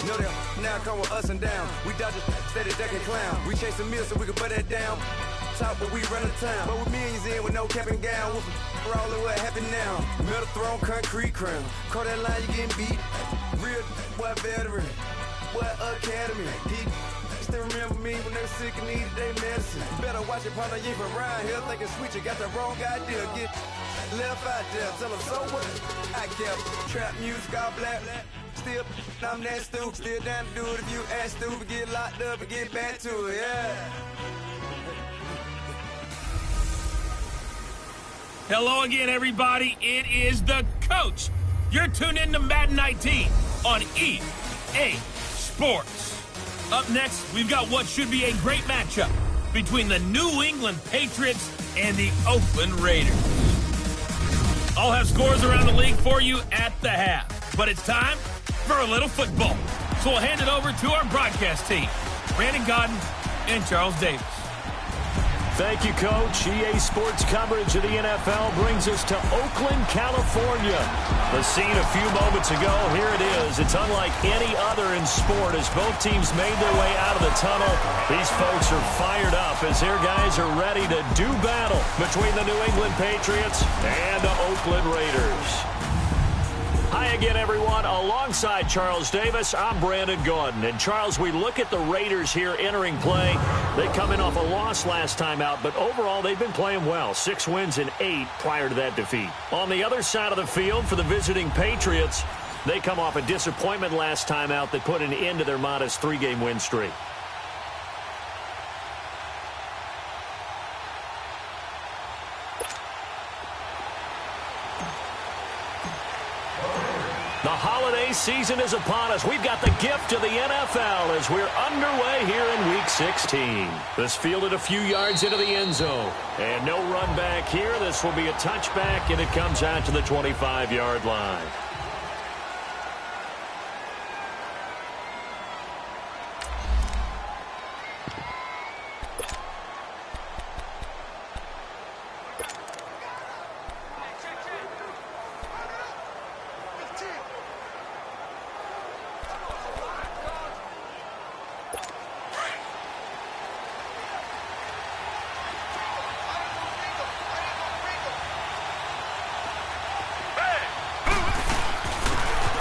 Know that now come with us and down. We dodge it, steady ducking clown. We chase a meal so we can put that down. Talk, but we run the town. But with millions in with no cap and gown. We're all over what happened now. Metal throne, concrete crown. Call that line, you getting beat. Real boy veteran. Boy academy. He still remember me when they were sick and needed their medicine. Better watch it, partner, you ain't from around here. Thinking sweet, you got the wrong idea. Get left out there. Tell them so what? I kept trap music all black. Still, I'm that stupid. Still down to do it if you ask stupid. Get locked up and get back to it, yeah. Hello again, everybody. It is the coach. You're tuned in to Madden 19 on EA Sports. Up next, we've got what should be a great matchup between the New England Patriots and the Oakland Raiders. I'll have scores around the league for you at the half, but it's time for a little football. So we'll hand it over to our broadcast team, Brandon Godden and Charles Davis. Thank you, Coach. EA Sports coverage of the NFL brings us to Oakland, California. The scene a few moments ago, here it is. It's unlike any other in sport as both teams made their way out of the tunnel. These folks are fired up as their guys are ready to do battle between the New England Patriots and the Oakland Raiders. Hi again, everyone. Alongside Charles Davis, I'm Brandon Gaudin. And, Charles, we look at the Raiders here entering play. They come in off a loss last time out, but overall they've been playing well. 6 wins and 8 prior to that defeat. On the other side of the field for the visiting Patriots, they come off a disappointment last time out that put an end to their modest 3-game win streak. The holiday season is upon us. We've got the gift of the NFL as we're underway here in Week 16. This fielded a few yards into the end zone. And no run back here. This will be a touchback, and it comes out to the 25-yard line.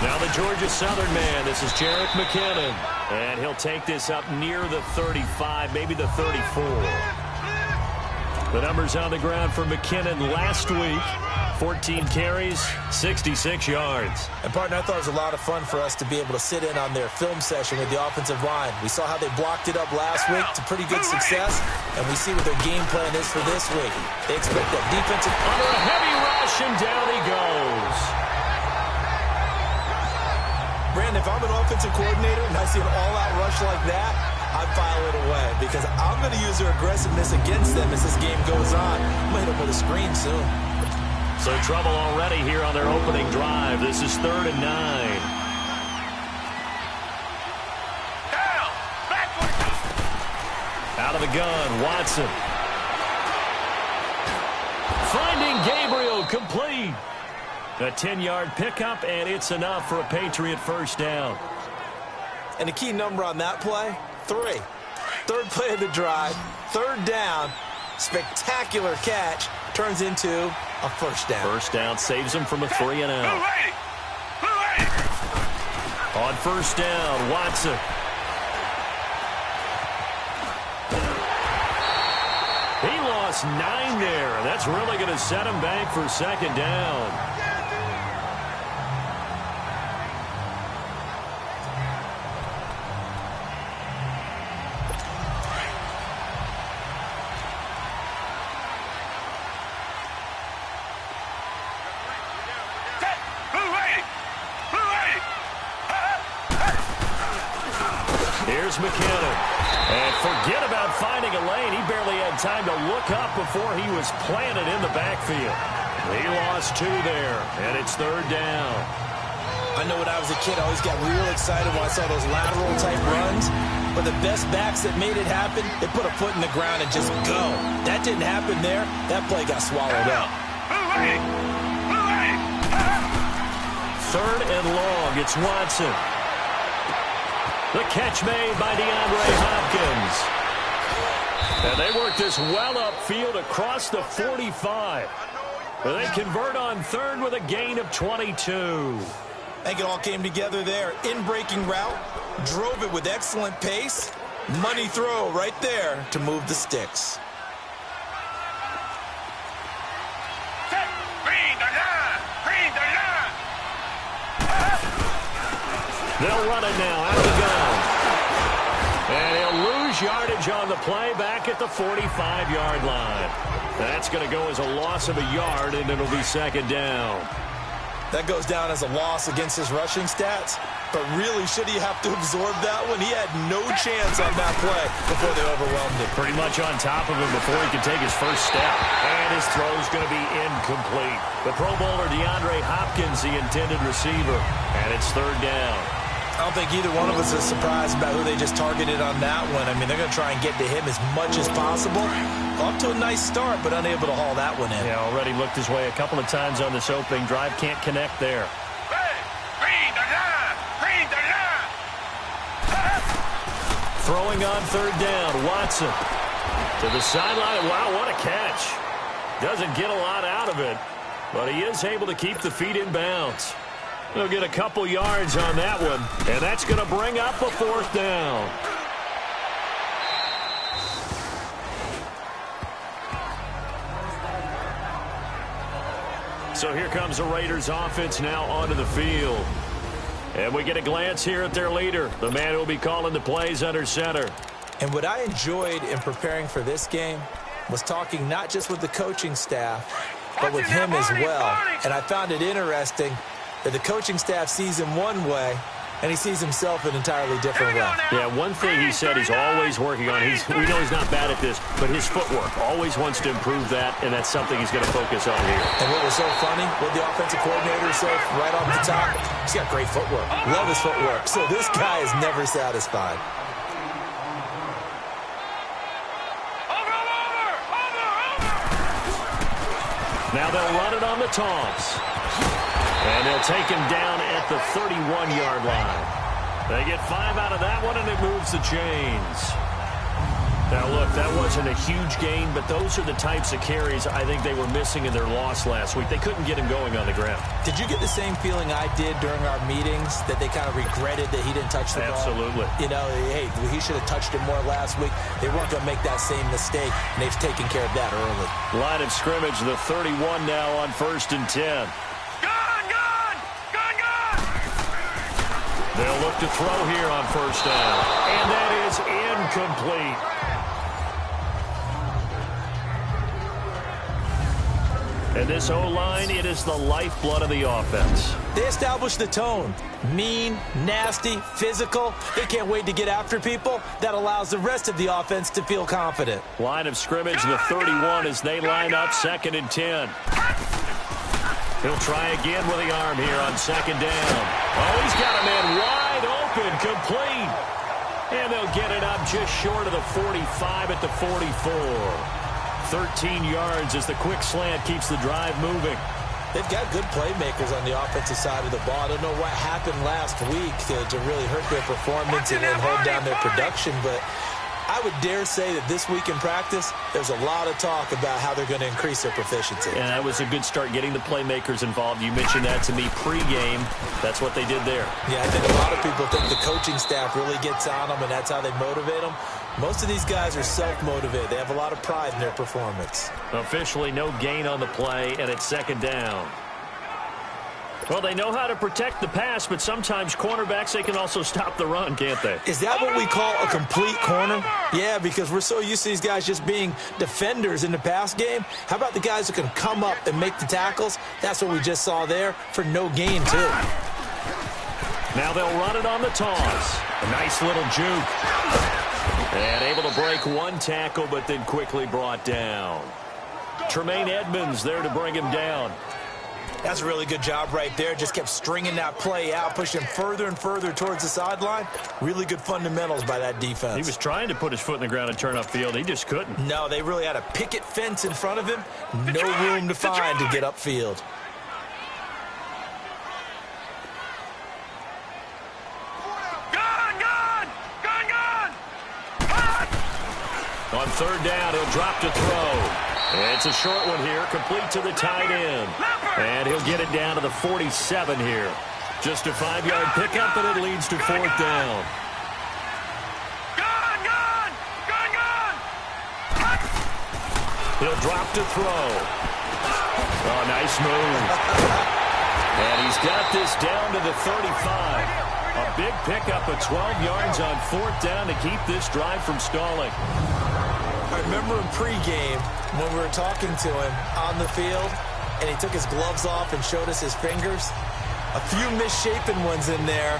Now the Georgia Southern man, this is Jerick McKinnon. And he'll take this up near the 35, maybe the 34. The numbers on the ground for McKinnon last week. 14 carries, 66 yards. And, partner, I thought it was a lot of fun for us to be able to sit in on their film session with the offensive line. We saw how they blocked it up last week to pretty good success, and we see what their game plan is for this week. They expect that defensive... Under a heavy rush, and down he goes. Brandon, if I'm an offensive coordinator and I see an all-out rush like that, I file it away because I'm going to use their aggressiveness against them as this game goes on. I'm going to hit them with a screen soon. So trouble already here on their opening drive. This is 3rd and 9. Down! Backward! Out of the gun, Watson. Finding Gabriel, complete. A 10-yard pickup, and it's enough for a Patriot first down. And the key number on that play, 3. Third play of the drive, 3rd down, spectacular catch, turns into a first down. First down saves him from a 3-and-out. On first down, Watson. He lost 9 there. That's really going to set him back for 2nd down. Here's McKinnon. And forget about finding a lane. He barely had time to look up before he was planted in the backfield. He lost 2 there, and it's 3rd down. I know when I was a kid, I always got real excited when I saw those lateral-type runs. But the best backs that made it happen, they put a foot in the ground and just go. That didn't happen there. That play got swallowed up. 3rd and long. It's Watson. The catch made by DeAndre Hopkins. And they work this well upfield across the 45. They convert on third with a gain of 22. I think it all came together there. In-breaking route, drove it with excellent pace. Money throw right there to move the sticks. They'll run it now. Out he goes. And he'll lose yardage on the play back at the 45-yard line. That's going to go as a loss of a yard, and it'll be second down. That goes down as a loss against his rushing stats. But really, should he have to absorb that one? He had no chance on that play before they overwhelmed him. Pretty much on top of him before he could take his first step. And his throw's going to be incomplete. The Pro Bowler DeAndre Hopkins, the intended receiver. And it's third down. I don't think either one of us is surprised about who they just targeted on that one. I mean, they're going to try and get to him as much as possible. Off to a nice start, but unable to haul that one in. Yeah, already looked his way a couple of times on this opening drive. Can't connect there. Throwing on third down, Watson to the sideline. Wow, what a catch. Doesn't get a lot out of it, but he is able to keep the feet in bounds. He'll get a couple yards on that one, and that's going to bring up a fourth down. So here comes the Raiders offense now onto the field. And we get a glance here at their leader, the man who will be calling the plays under center. And what I enjoyed in preparing for this game was talking not just with the coaching staff, but with him as well. And I found it interesting that the coaching staff sees him one way, and he sees himself an entirely different way. Yeah, one thing he said he's always working on, we know he's not bad at this, but his footwork, always wants to improve that, and that's something he's going to focus on here. And what was so funny, what the offensive coordinator said right off the top, he's got great footwork. Love his footwork. So this guy is never satisfied. Now they'll run it on the toss. And they'll take him down at the 31-yard line. They get 5 out of that one, and it moves the chains. Now, look, that wasn't a huge gain, but those are the types of carries I think they were missing in their loss last week. They couldn't get him going on the ground. Did you get the same feeling I did during our meetings, that they kind of regretted that he didn't touch the ball? Absolutely. You know, hey, he should have touched it more last week. They weren't going to make that same mistake, and they've taken care of that early. Line of scrimmage, the 31 now on 1st and 10. They'll look to throw here on first down. And that is incomplete. And this O-line, it is the lifeblood of the offense. They establish the tone. Mean, nasty, physical. They can't wait to get after people. That allows the rest of the offense to feel confident. Line of scrimmage, the 31 as they line up 2nd and 10. He'll try again with the arm here on 2nd down. Oh, he's got a man wide open, complete. And they'll get it up just short of the 45 at the 44. 13 yards as the quick slant keeps the drive moving. They've got good playmakers on the offensive side of the ball. I don't know what happened last week to really hurt their performance and hold down their production, but I would dare say that this week in practice, there's a lot of talk about how they're going to increase their proficiency. And that was a good start, getting the playmakers involved. You mentioned that to me pregame. That's what they did there. Yeah, I think a lot of people think the coaching staff really gets on them, and that's how they motivate them. Most of these guys are self-motivated. They have a lot of pride in their performance. Officially, no gain on the play, and it's 2nd down. Well, they know how to protect the pass, but sometimes cornerbacks, they can also stop the run, can't they? Is that what we call a complete corner? Yeah, because we're so used to these guys just being defenders in the pass game. How about the guys who can come up and make the tackles? That's what we just saw there for no gain, too. Now they'll run it on the toss. A nice little juke. And able to break one tackle, but then quickly brought down. Tremaine Edmonds there to bring him down. That's a really good job right there. Just kept stringing that play out, pushing him further and further towards the sideline. Really good fundamentals by that defense. He was trying to put his foot in the ground and turn upfield. He just couldn't. No, they really had a picket fence in front of him. No room to find to get upfield. On third down, he'll drop to throw. It's a short one here, complete to the tight end. And he'll get it down to the 47 here. Just a 5-yard pickup, and it leads to fourth down. He'll drop to throw. Oh, nice move. And he's got this down to the 35. A big pickup of 12 yards on fourth down to keep this drive from stalling. I remember in pregame when we were talking to him on the field, and he took his gloves off and showed us his fingers. A few misshapen ones in there,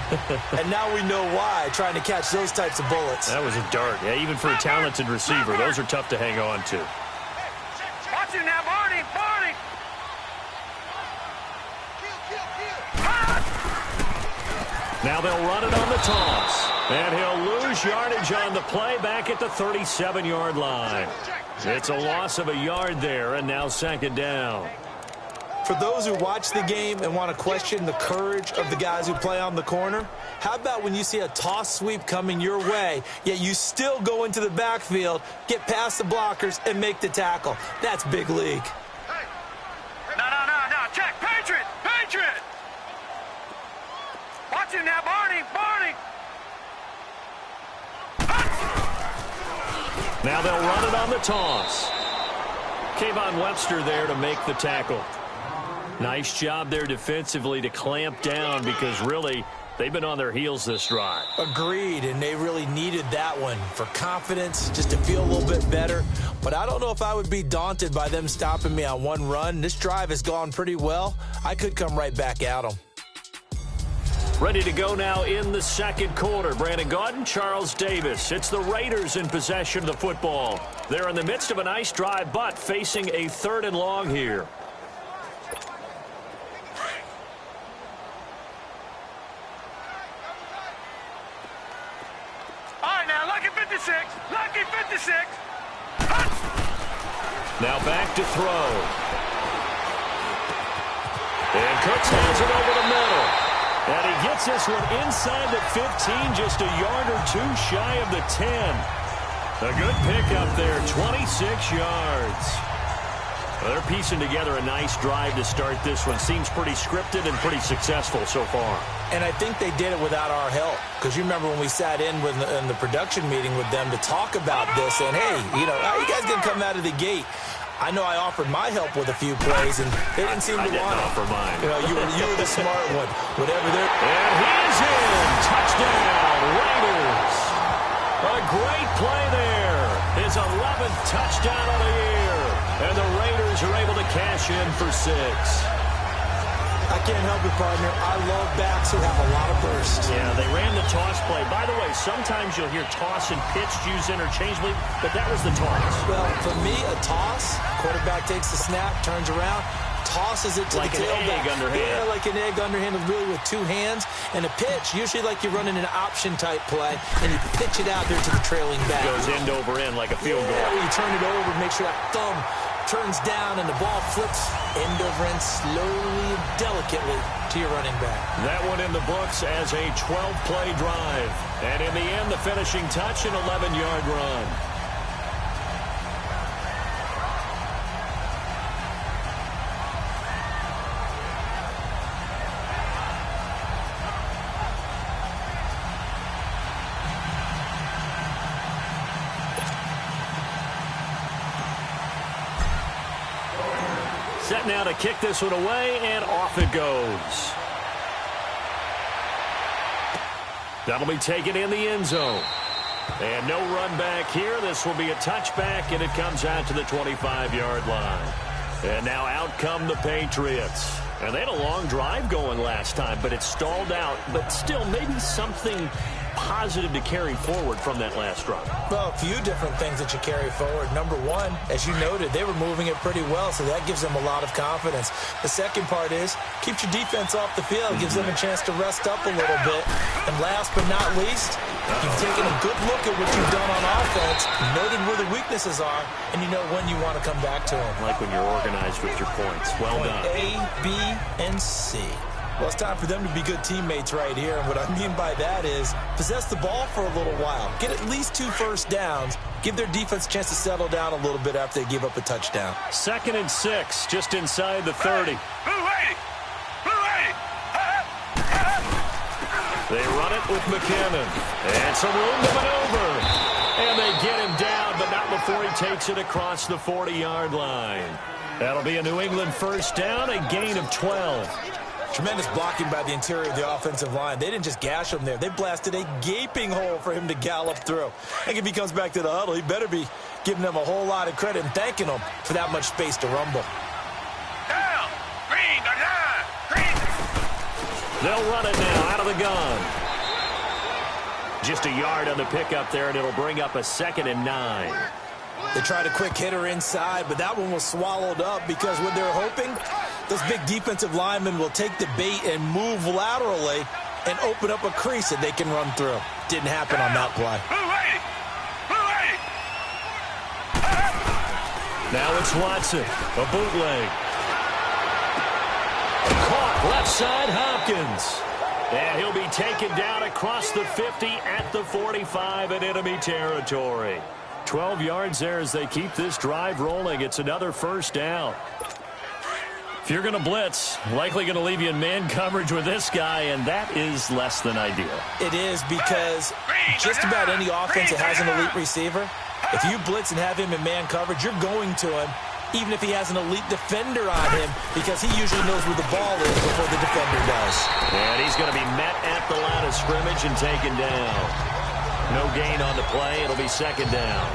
and now we know why, trying to catch those types of bullets. That was a dart. Yeah, even for a talented receiver, those are tough to hang on to. Watch him now, Barney! Barney! Now they'll run it on the toss. And he'll lose yardage on the play back at the 37-yard line. It's a loss of a yard there, and now second down. For those who watch the game and want to question the courage of the guys who play on the corner, how about when you see a toss sweep coming your way, yet you still go into the backfield, get past the blockers, and make the tackle? That's big league. No. Check. Patriot! Patriot! Watch him now, Barney! Barney! Now they'll run it on the toss. Kayvon Webster there to make the tackle. Nice job there defensively to clamp down because really they've been on their heels this drive. Agreed, and they really needed that one for confidence, just to feel a little bit better. But I don't know if I would be daunted by them stopping me on one run. This drive has gone pretty well. I could come right back at them. Ready to go now in the second quarter. Brandon Gaudin, Charles Davis. It's the Raiders in possession of the football. They're in the midst of a nice drive, but facing a 3rd and long here. All right, now, Lucky 56. Lucky 56. Now back to throw. And Cooks hands it over the middle. And he gets this one inside the 15, just a yard or two shy of the 10. A good pickup there, 26 yards. Well, they're piecing together a nice drive to start this one. Seems pretty scripted and pretty successful so far. And I think they did it without our help. Because you remember when we sat in the production meeting with them to talk about this, and hey, you know, how you guys going to come out of the gate? I know I offered my help with a few plays, and they didn't seem to want it. I didn't offer mine. You know, you were the smart one. Whatever they're... And he's in. Touchdown, Raiders. A great play there. His 11th touchdown of the year. And the Raiders are able to cash in for 6. I can't help it, partner. I love backs who have a lot of burst. Yeah, they ran the toss play. By the way, sometimes you'll hear toss and pitch used interchangeably, but that was the toss. Well, for me, a toss, quarterback takes the snap, turns around, tosses it to like the tailback. Like an egg underhand. Yeah, like an egg underhand, really with 2 hands. And a pitch, usually like you're running an option-type play, and you pitch it out there to the trailing back. Goes end over end like a field goal. Yeah, you turn it over, make sure that thumb turns down and the ball flips end over end slowly and delicately to your running back. That one in the books as a 12-play drive. And in the end, the finishing touch, an 11-yard run. Set now to kick this one away, and off it goes. That'll be taken in the end zone. And no run back here. This will be a touchback, and it comes out to the 25-yard line. And now out come the Patriots. And they had a long drive going last time, but it stalled out. But still, maybe something positive to carry forward from that last drive. Well, a few different things that you carry forward. Number one, as you noted, they were moving it pretty well, so that gives them a lot of confidence. The second part is, keeps your defense off the field, gives them a chance to rest up a little bit. And last but not least, you've taken a good look at what you've done on offense, noted where the weaknesses are, and you know when you want to come back to them. Like when you're organized with your points. Well done. A, B, and C. Well, it's time for them to be good teammates right here. And what I mean by that is possess the ball for a little while. Get at least 2 first downs. Give their defense a chance to settle down a little bit after they give up a touchdown. 2nd and 6, just inside the 30. They run it with McKinnon. And some room to maneuver. And they get him down, but not before he takes it across the 40-yard line. That'll be a New England first down, a gain of 12. Tremendous blocking by the interior of the offensive line. They didn't just gash him there. They blasted a gaping hole for him to gallop through. I think if he comes back to the huddle, he better be giving them a whole lot of credit and thanking them for that much space to rumble. Down. Green. They'll run it now out of the gun. Just a yard on the pickup there, and it'll bring up a 2nd and 9. They tried a quick hitter inside, but that one was swallowed up because what they're hoping, those big defensive linemen will take the bait and move laterally and open up a crease that they can run through. Didn't happen on that play. Now it's Watson, a bootleg. Caught left side, Hopkins. And he'll be taken down across the 50 at the 45 in enemy territory. 12 yards there as they keep this drive rolling. It's another first down. If you're going to blitz, likely going to leave you in man coverage with this guy, and that is less than ideal. It is because just about any offense that has an elite receiver, if you blitz and have him in man coverage, you're going to him, even if he has an elite defender on him, because he usually knows where the ball is before the defender does. And he's going to be met at the line of scrimmage and taken down. No gain on the play. It'll be 2nd down.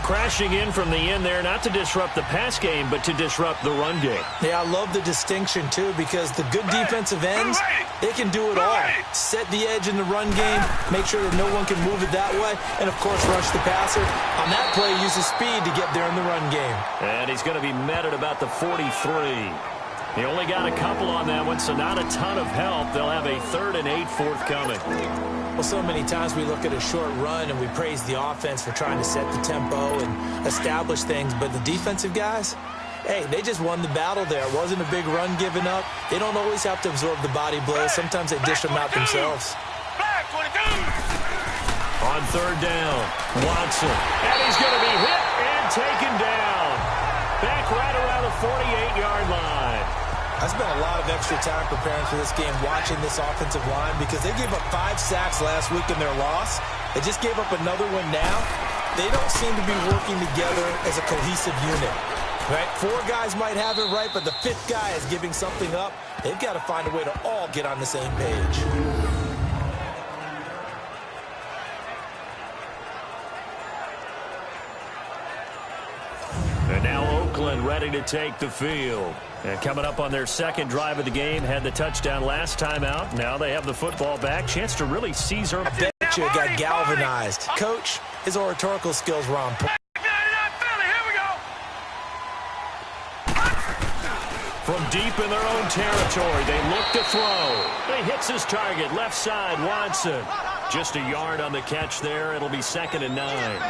Crashing in from the end there, not to disrupt the pass game, but to disrupt the run game. Yeah, I love the distinction, too, because the good defensive ends, they can do it all. Set the edge in the run game, make sure that no one can move it that way, and, of course, rush the passer. On that play, use his speed to get there in the run game. And he's going to be met at about the 43. He only got a couple on that one, so not a ton of help. They'll have a 3rd and 8 forthcoming. Well, so many times we look at a short run and we praise the offense for trying to set the tempo and establish things, but the defensive guys, hey, they just won the battle there. It wasn't a big run given up. They don't always have to absorb the body blows. Sometimes they dish them out themselves. On 3rd down, Watson. And he's going to be hit and taken down. Back right around the 48-yard line. I spent a lot of extra time preparing for this game, watching this offensive line, because they gave up 5 sacks last week in their loss. They just gave up another one now. They don't seem to be working together as a cohesive unit. Right? 4 guys might have it right, but the 5th guy is giving something up. They've got to find a way to all get on the same page. And now Oakland ready to take the field. And coming up on their 2nd drive of the game, had the touchdown last time out. Now they have the football back. Chance to really seize her. I bet you got galvanized. Coach, his oratorical skills were on point. From deep in their own territory, they look to throw. He hits his target, left side, Watson. Just a yard on the catch there. It'll be 2nd and 9.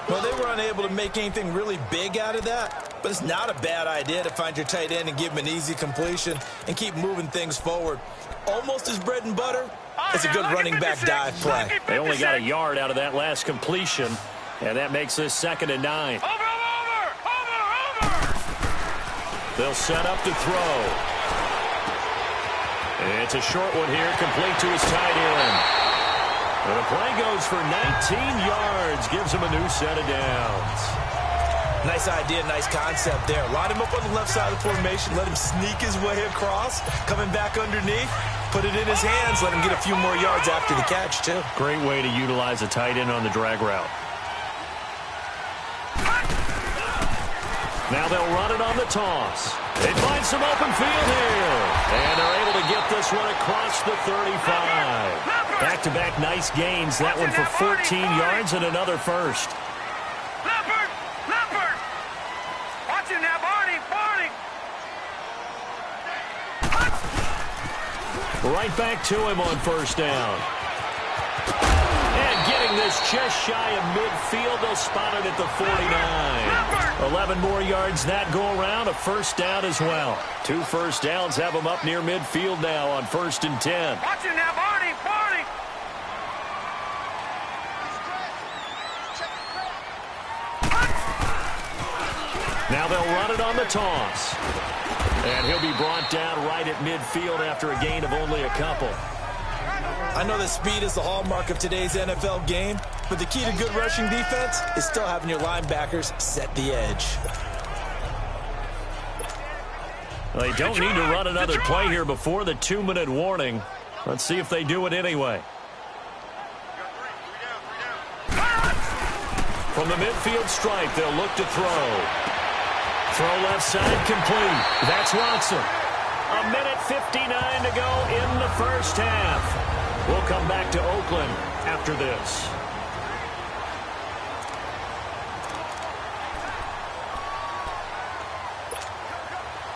Well, they were unable to make anything really big out of that, but it's not a bad idea to find your tight end and give him an easy completion and keep moving things forward. Almost as bread and butter. It's a good running back dive play. They only got a yard out of that last completion, and that makes this 2nd and 9. Over! They'll set up to throw. It's a short one here, complete to his tight end. And the play goes for 19 yards, gives him a new set of downs. Nice idea, nice concept there. Line him up on the left side of the formation, let him sneak his way across, coming back underneath, put it in his hands, let him get a few more yards after the catch, too. Great way to utilize a tight end on the drag route. Now they'll run it on the toss. They find some open field here. And they're able to get this one across the 35. Back-to-back nice gains. That one for 14 yards and another first. Leopard! Watch it now, Barney! Right back to him on first down. And getting this is just shy of midfield. They'll spot it at the 49. 11 more yards that go around. A first down as well. 2 first downs have them up near midfield now on 1st and 10. Watch it now, Barney. Now they'll run it on the toss. And he'll be brought down right at midfield after a gain of only a couple. I know that speed is the hallmark of today's NFL game, but the key to good rushing defense is still having your linebackers set the edge. Well, they don't need to run another play here before the 2-minute warning. Let's see if they do it anyway. From the midfield stripe, they'll look to throw. Throw left side complete. That's Watson. 1:59 to go in the first half. We'll come back to Oakland after this.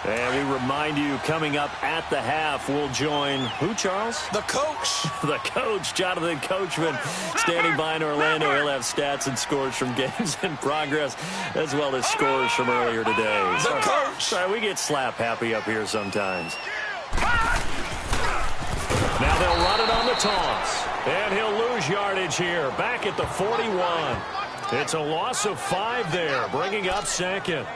And we remind you, coming up at the half, we'll join who, Charles? The coach. The coach, Jonathan Coachman, standing by in Orlando. He'll have stats and scores from games in progress, as well as scores from earlier today. The coach. Sorry, we get slap happy up here sometimes. Now they'll run it on the toss. And he'll lose yardage here, back at the 41. It's a loss of 5 there, bringing up second.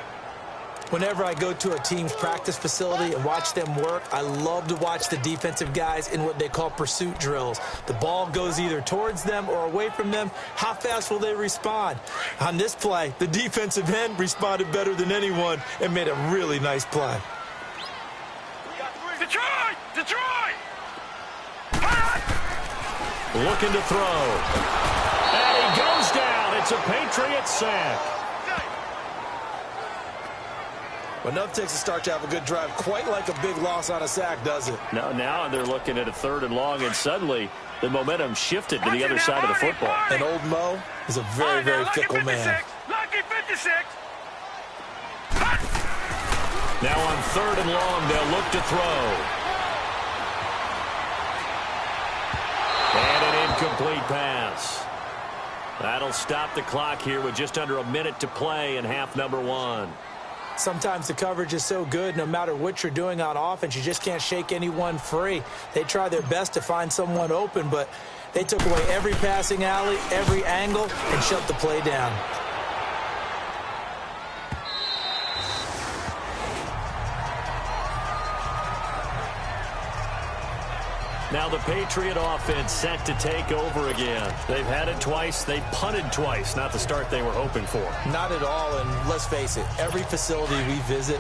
Whenever I go to a team's practice facility and watch them work, I love to watch the defensive guys in what they call pursuit drills. The ball goes either towards them or away from them. How fast will they respond? On this play, the defensive end responded better than anyone and made a really nice play. Detroit! Looking to throw. And he goes down. It's a Patriot sack. Well, enough takes a start to have a good drive. Quite like a big loss on a sack, does it? Now they're looking at a 3rd and long, and suddenly the momentum shifted to the other side of the football. And old Mo is a very, very fickle man. Lucky 56. Now on 3rd and long, they'll look to throw. And an incomplete pass. That'll stop the clock here with just under a minute to play in half number 1. Sometimes the coverage is so good, no matter what you're doing on offense, you just can't shake anyone free. They try their best to find someone open, but they took away every passing alley, every angle, and shut the play down. Now the Patriot offense set to take over again. They've had it twice. They've punted twice. Not the start they were hoping for. Not at all, and let's face it, every facility we visit,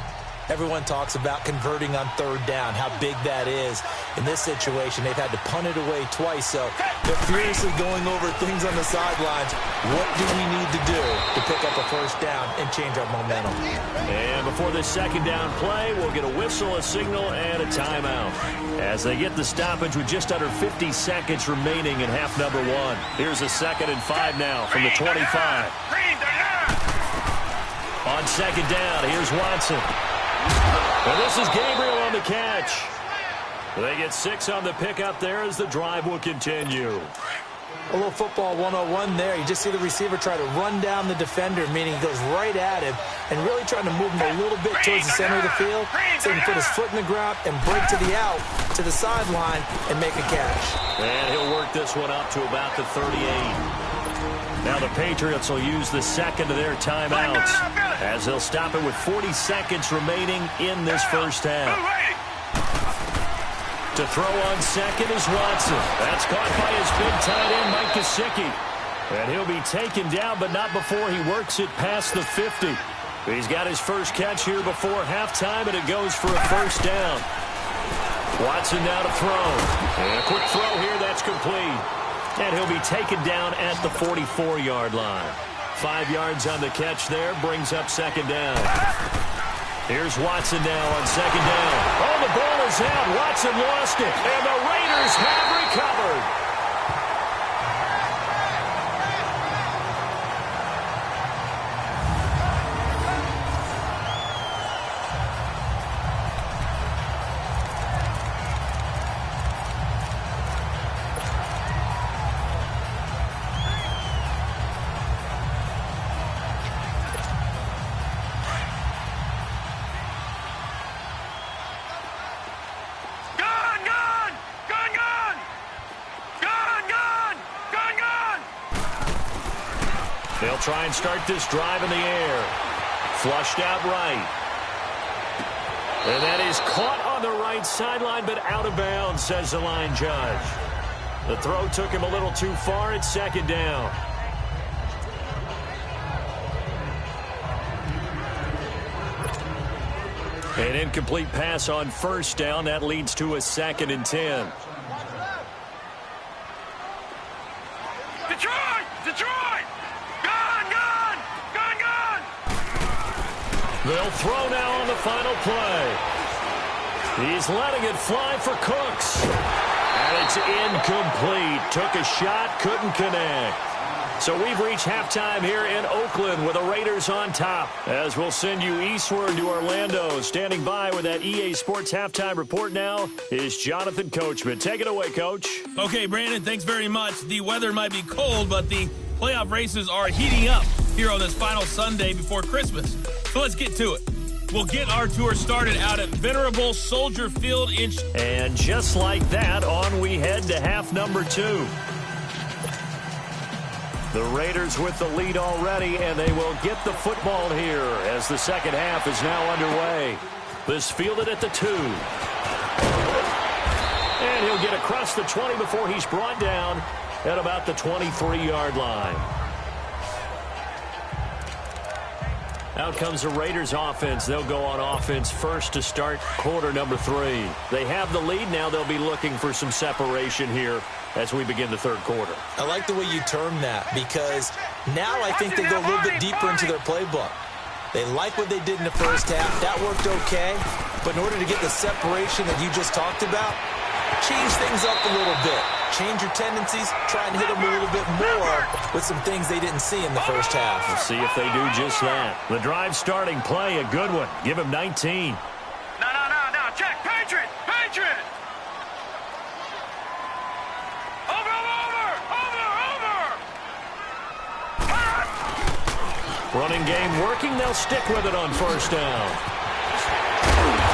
everyone talks about converting on 3rd down, how big that is. In this situation, they've had to punt it away twice, so they're furiously going over things on the sidelines. What do we need to do to pick up a 1st down and change our momentum? And before this 2nd down play, we'll get a whistle, a signal, and a timeout. As they get the stoppage with just under 50 seconds remaining in half number 1. Here's a 2nd and 5 now from the 25. On 2nd down, here's Watson. And this is Gabriel on the catch. They get 6 on the pickup there as the drive will continue. A little football 101 there. You just see the receiver try to run down the defender, meaning he goes right at him and really trying to move him a little bit towards the center of the field so he can put his foot in the ground and break to the out, to the sideline, and make a catch. And he'll work this one up to about the 38. Now the Patriots will use the 2nd of their timeouts as they'll stop it with 40 seconds remaining in this first half. To throw on 2nd is Watson. That's caught by his big tight end, Mike Gesicki. And he'll be taken down, but not before he works it past the 50. He's got his first catch here before halftime, and it goes for a 1st down. Watson now to throw. And a quick throw here, that's complete. And he'll be taken down at the 44-yard line. 5 yards on the catch there, brings up 2nd down. Here's Watson now on 2nd down. Oh, the ball is out. Watson lost it. And the Raiders have recovered. They'll try and start this drive in the air. Flushed out right. And that is caught on the right sideline, but out of bounds, says the line judge. The throw took him a little too far. It's second down. An incomplete pass on first down. That leads to a 2nd and 10. Detroit! Detroit! Gone! Gone! Gone! Gone! They'll throw now on the final play. He's letting it fly for Cooks. And it's incomplete. Took a shot, couldn't connect. So we've reached halftime here in Oakland with the Raiders on top. As we'll send you eastward to Orlando. Standing by with that EA Sports halftime report now is Jonathan Coachman. Take it away, Coach. Okay, Brandon, thanks very much. The weather might be cold, but the playoff races are heating up here on this final Sunday before Christmas. So let's get to it. We'll get our tour started out at Venerable Soldier Field in... And just like that, on we head to half number 2. The Raiders with the lead already, and they will get the football here as the second half is now underway. This fielded at the 2. And he'll get across the 20 before he's brought down at about the 23-yard line. Out comes the Raiders offense. They'll go on offense first to start quarter number 3. They have the lead. Now they'll be looking for some separation here as we begin the third quarter. I like the way you term that because now I think they go a little bit deeper into their playbook. They like what they did in the first half. That worked okay. But in order to get the separation that you just talked about, change things up a little bit. Change your tendencies. Try and hit them a little bit more with some things they didn't see in the first half. We'll see if they do just that. The drive starting play, a good one. Give him 19. No. Check. Patriot! Patriot! Running game working. They'll stick with it on first down.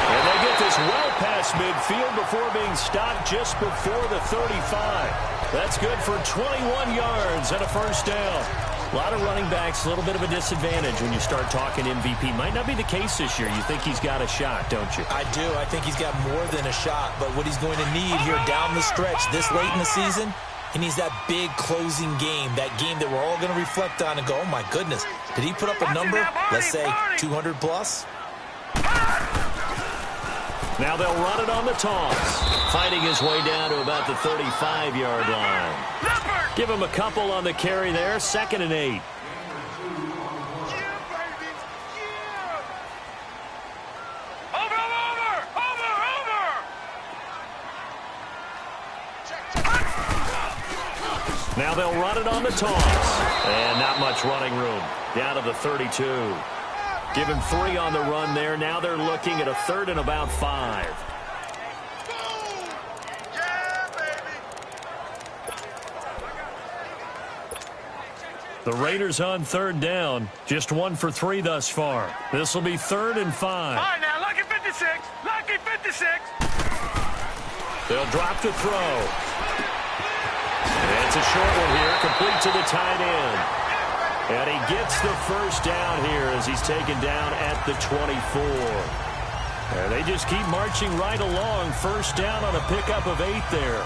And they get this well past midfield before being stopped just before the 35. That's good for 21 yards and a first down. A lot of running backs, a little bit of a disadvantage when you start talking MVP. Might not be the case this year. You think he's got a shot, don't you? I do. I think he's got more than a shot. But what he's going to need here down the stretch this late in the season, he needs that big closing game, that game that we're all going to reflect on and go, oh, my goodness, did he put up a number, let's say, 200 plus? Now they'll run it on the toss, finding his way down to about the 35-yard line. Give him a couple on the carry there, 2nd and 8. Now they'll run it on the toss. And not much running room. Down to the 32. Give him 3 on the run there. Now they're looking at a 3rd and about 5. The Raiders on 3rd down. Just 1 for 3 thus far. This will be 3rd and 5. All right, now, lucky 56. Lucky 56. They'll drop to throw. It's a short one here, complete to the tight end. And he gets the first down here as he's taken down at the 24. And they just keep marching right along. First down on a pickup of 8 there.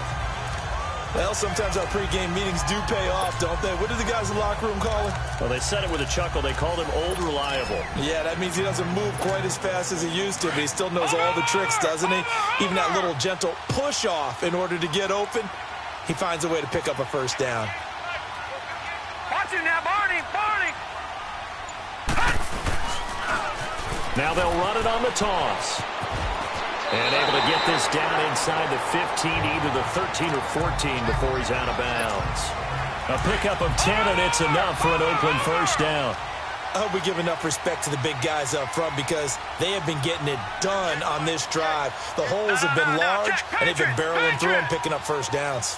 Well, sometimes our pregame meetings do pay off, don't they? What do the guys in the locker room call him? Well, they said it with a chuckle. They called him Old Reliable. Yeah, that means he doesn't move quite as fast as he used to, but he still knows all the tricks, doesn't he? Even that little gentle push-off in order to get open. He finds a way to pick up a first down. Watch it now, Barney. Now they'll run it on the toss. And able to get this down inside the 15, either the 13 or 14 before he's out of bounds. A pickup of 10, and it's enough for an Oakland first down. I hope we give enough respect to the big guys up front because they have been getting it done on this drive. The holes have been large, and they've been barreling through them, picking up first downs.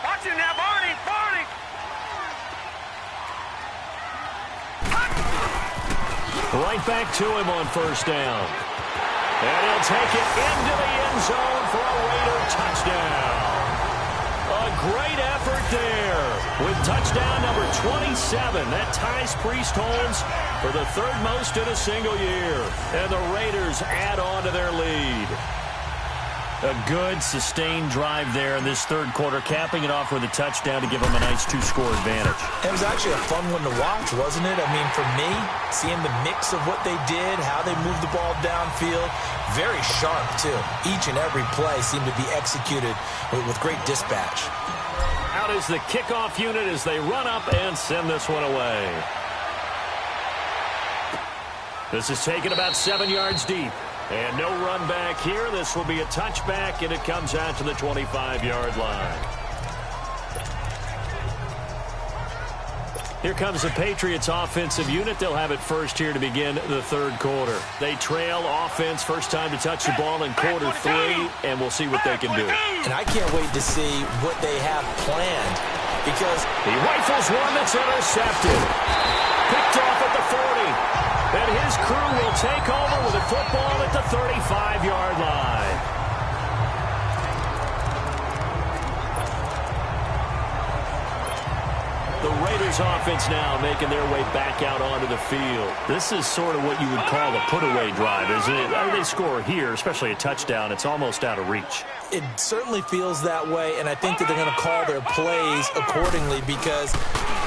Watch it now, Barney. Right back to him on first down. And he'll take it into the end zone for a Raider touchdown. A great effort there. with touchdown number 27. That ties Priest Holmes for the third most in a single year. And the Raiders add on to their lead. A good, sustained drive there in this third quarter, capping it off with a touchdown to give them a nice two-score advantage. It was actually a fun one to watch, wasn't it? I mean, for me, seeing the mix of what they did, how they moved the ball downfield, very sharp, too. Each and every play seemed to be executed with great dispatch. Out is the kickoff unit as they run up and send this one away. This is taken about 7 yards deep. And no run back here. This will be a touchback, and it comes out to the 25-yard line. Here comes the Patriots offensive unit. They'll have it first here to begin the third quarter. They trail offense, first time to touch the ball in quarter 3, and we'll see what they can do. And I can't wait to see what they have planned, because he rifles one that's intercepted. Picked off at the 40. And his crew will take over with a football at the 35-yard line. The Raiders offense now making their way back out onto the field. This is sort of what you would call a put-away drive, isn't it? I mean, they score here, especially a touchdown. It's almost out of reach. It certainly feels that way, and I think that they're going to call their plays accordingly, because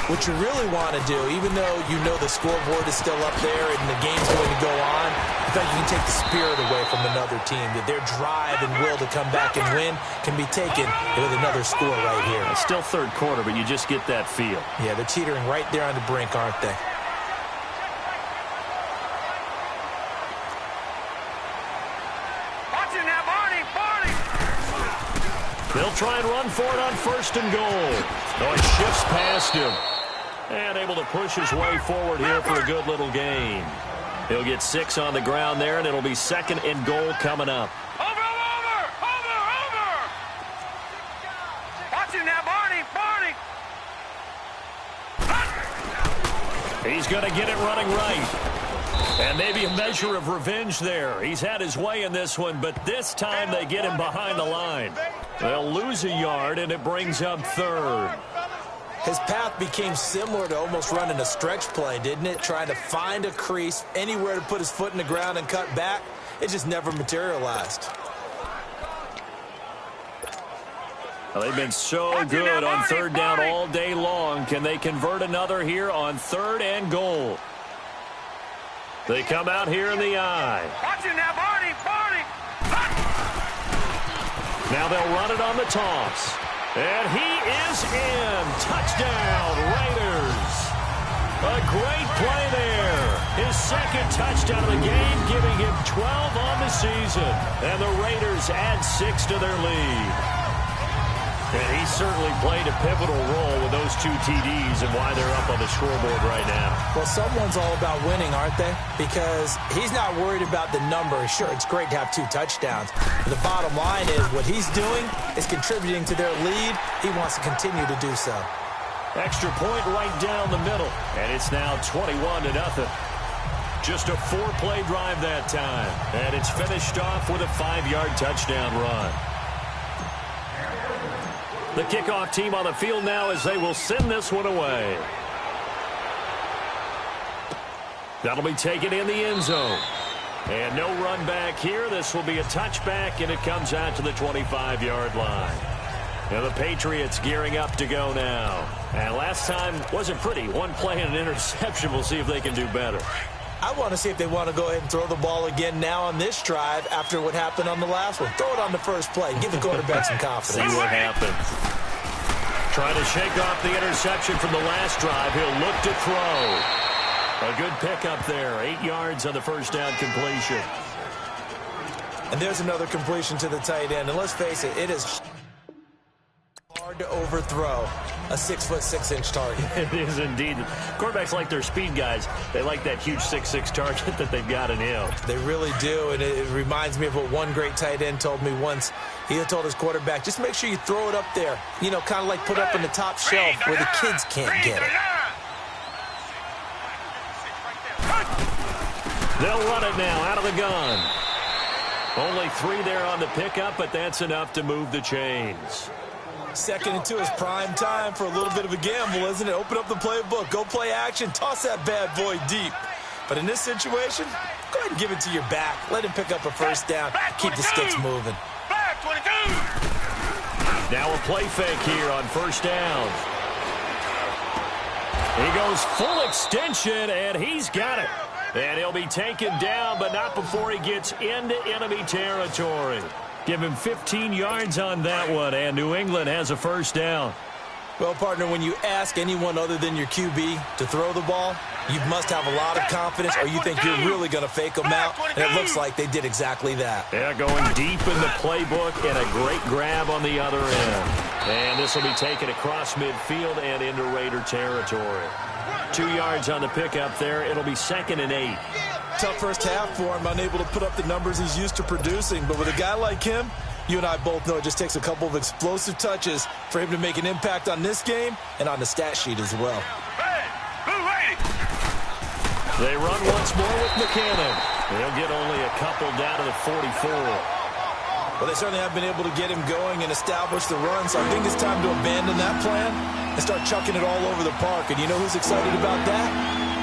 what you really want to do, even though you know the scoreboard is still up there and the game's going to go on, I think you can take the spirit away from another team, that their drive and will to come back and win can be taken with another score right here. It's still third quarter, but you just get that feel. Yeah, they're teetering right there on the brink, aren't they? Watching that, Barney! They'll try and run for it on first and goal. Oh, it shifts past him. And able to push his way forward here for a good little gain. He'll get 6 on the ground there, and it'll be second and goal coming up. Over! Watching that, Barney! He's going to get it running right. And maybe a measure of revenge there. He's had his way in this one, but this time they get him behind the line. They'll lose a yard, and it brings up third. His path became similar to almost running a stretch play, didn't it? Trying to find a crease, anywhere to put his foot in the ground and cut back. It just never materialized. Well, they've been so good on third down all day long. Can they convert another here on third and goal? They come out here in the eye. Watching that, Barney! Now they'll run it on the toss. And he is in. Touchdown, Raiders. A great play there. His second touchdown of the game, giving him 12 on the season. And the Raiders add 6 to their lead. And he certainly played a pivotal role with those 2 TDs and why they're up on the scoreboard right now. Well, someone's all about winning, aren't they? Because he's not worried about the number. Sure, it's great to have 2 touchdowns. But the bottom line is what he's doing is contributing to their lead. He wants to continue to do so. Extra point right down the middle. And it's now 21-0. Just a 4-play drive that time. And it's finished off with a 5-yard touchdown run. The kickoff team on the field now as they will send this one away. That'll be taken in the end zone. And no run back here. This will be a touchback, and it comes out to the 25-yard line. Now the Patriots gearing up to go now. And last time wasn't pretty. 1 play and an interception. We'll see if they can do better. I want to see if they want to go ahead and throw the ball again now on this drive after what happened on the last one. Throw it on the first play. Give the quarterback some confidence. See what happens. Trying to shake off the interception from the last drive. He'll look to throw. A good pickup there. 8 yards on the first down completion. And there's another completion to the tight end. And let's face it, it is hard to overthrow a 6'6" target. It is indeed. Quarterbacks like their speed guys. They like that huge 6'6" target that they've got in him. They really do, and it reminds me of what one great tight end told me once. He told his quarterback, just make sure you throw it up there. You know, kind of like put it up on the top shelf where the kids can't get it. They'll run it now out of the gun. Only 3 there on the pickup, but that's enough to move the chains. Second and 2 is prime time for a little bit of a gamble, isn't it? Open up the playbook, go play action, toss that bad boy deep. But in this situation, go ahead and give it to your back. Let him pick up a first down. Keep the sticks moving. Back 22. Now a play fake here on first down. He goes full extension, and he's got it. And he'll be taken down, but not before he gets into enemy territory. Give him 15 yards on that one, and New England has a first down. Well, partner, when you ask anyone other than your QB to throw the ball, you must have a lot of confidence, or you think you're really going to fake them out, and it looks like they did exactly that. Yeah, going deep in the playbook, and a great grab on the other end. And this will be taken across midfield and into Raider territory. 2 yards on the pickup there. It'll be 2nd and 8. Tough first half for him, unable to put up the numbers he's used to producing. But with a guy like him, you and I both know it just takes a couple of explosive touches for him to make an impact on this game and on the stat sheet as well. They run once more with McKinnon. They'll get only a couple down to the 44. Well, they certainly have been able to get him going and establish the run, so I think it's time to abandon that plan and start chucking it all over the park. And you know who's excited about that?